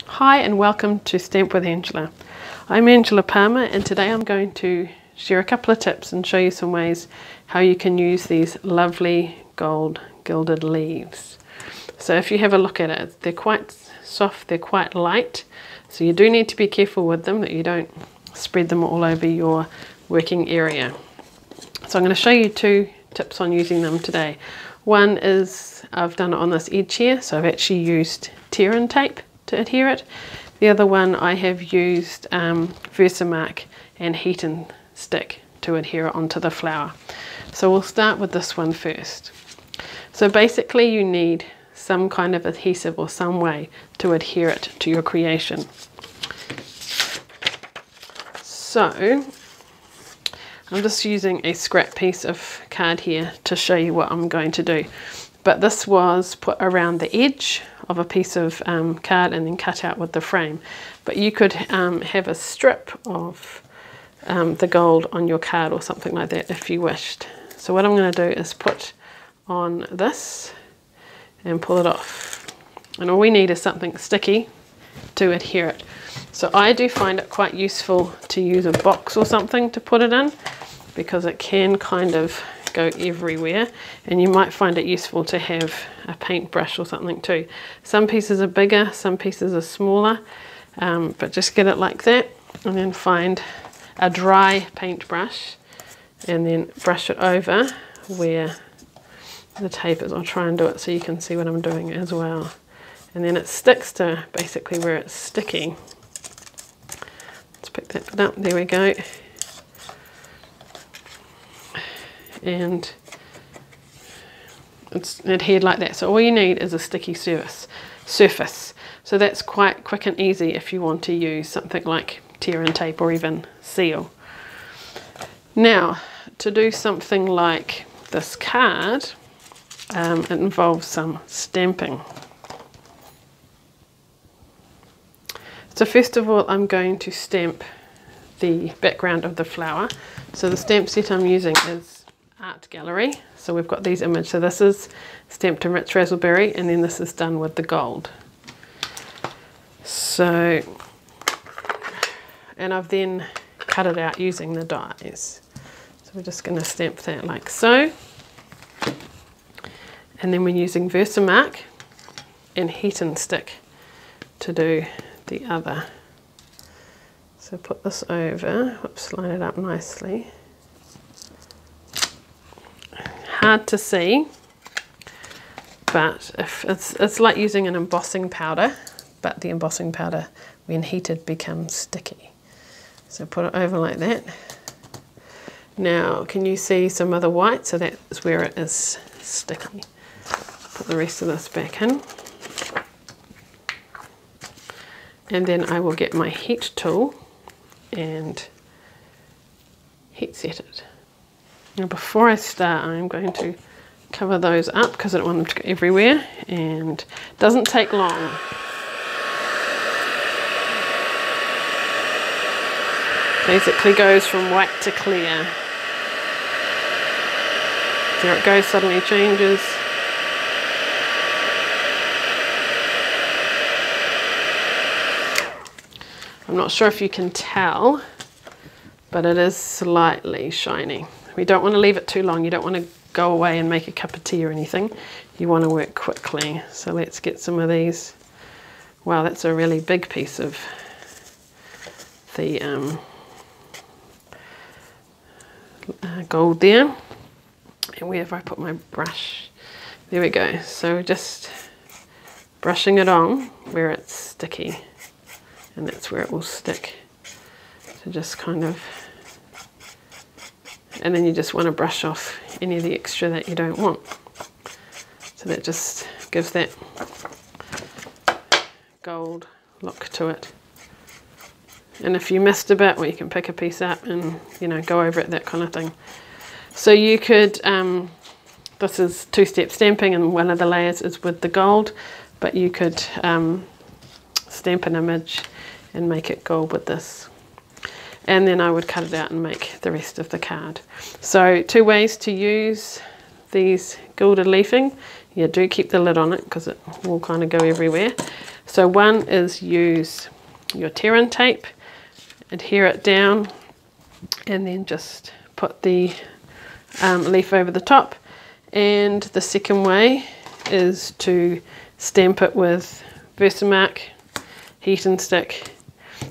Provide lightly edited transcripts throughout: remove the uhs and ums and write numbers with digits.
Hi and welcome to Stamp with Angela. I'm Angela Palmer and today I'm going to share a couple of tips and show you some ways how you can use these lovely gold gilded leaves. So if you have a look at it, they're quite soft, they're quite light, so you do need to be careful with them that you don't spread them all over your working area. So I'm going to show you two tips on using them today. One is I've done it on this edge here, so I've actually used tear-in tape to adhere it. The other one I have used Versamark and heat and stick to adhere it onto the flower. So we'll start with this one first. So basically you need some kind of adhesive or some way to adhere it to your creation. So I'm just using a scrap piece of card here to show you what I'm going to do. But this was put around the edge of a piece of card and then cut out with the frame. But you could have a strip of the gold on your card or something like that if you wished. So what I'm going to do is put on this and pull it off. And all we need is something sticky to adhere it. So I do find it quite useful to use a box or something to put it in, because it can kind of go everywhere, and you might find it useful to have a paintbrush or something too. Some pieces are bigger, some pieces are smaller, but just get it like that and then find a dry paintbrush and then brush it over where the tape is. I'll try and do it so you can see what I'm doing as well. And then it sticks to basically where it's sticky. Let's pick that bit up, there we go. And it's adhered like that. So all you need is a sticky surface. So that's quite quick and easy if you want to use something like tear-in tape or even seal. Now, to do something like this card, it involves some stamping. So first of all, I'm going to stamp the background of the flower. So the stamp set I'm using is Art Gallery. So we've got these images. So this is stamped in rich raspberry, and then this is done with the gold. So, and I've then cut it out using the dies. So we're just going to stamp that like so. And then we're using Versamark and heat and stick to do the other. So put this over, whoops, line it up nicely. Hard to see, but if it's like using an embossing powder, but the embossing powder when heated becomes sticky. So put it over like that. Now can you see some of the white? So that's where it is sticky. Put the rest of this back in. And then I will get my heat tool and heat set it. Now before I start, I'm going to cover those up because I don't want them to go everywhere, and it doesn't take long. Basically goes from white to clear. There it goes, suddenly changes. I'm not sure if you can tell, but it is slightly shiny. We don't want to leave it too long. You don't want to go away and make a cup of tea or anything. You want to work quickly. So let's get some of these. Wow, that's a really big piece of the gold there. And where have I put my brush? There we go. So just brushing it on where it's sticky, and that's where it will stick. So just kind of, and then you just want to brush off any of the extra that you don't want. So that just gives that gold look to it. And if you missed a bit, well, you can pick a piece up and, you know, go over it, that kind of thing. So you could, this is two-step stamping, and one of the layers is with the gold, but you could stamp an image and make it gold with this. And then I would cut it out and make the rest of the card. So two ways to use these gilded leafing. You do keep the lid on it because it will kind of go everywhere. So one is use your tear-in tape, adhere it down, and then just put the leaf over the top. And the second way is to stamp it with Versamark heat and stick,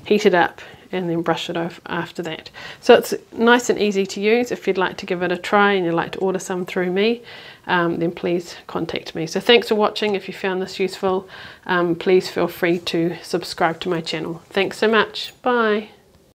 heat it up, and then brush it off after that. So it's nice and easy to use. If you'd like to give it a try and you'd like to order some through me, then please contact me. So thanks for watching. If you found this useful, please feel free to subscribe to my channel. Thanks so much. Bye.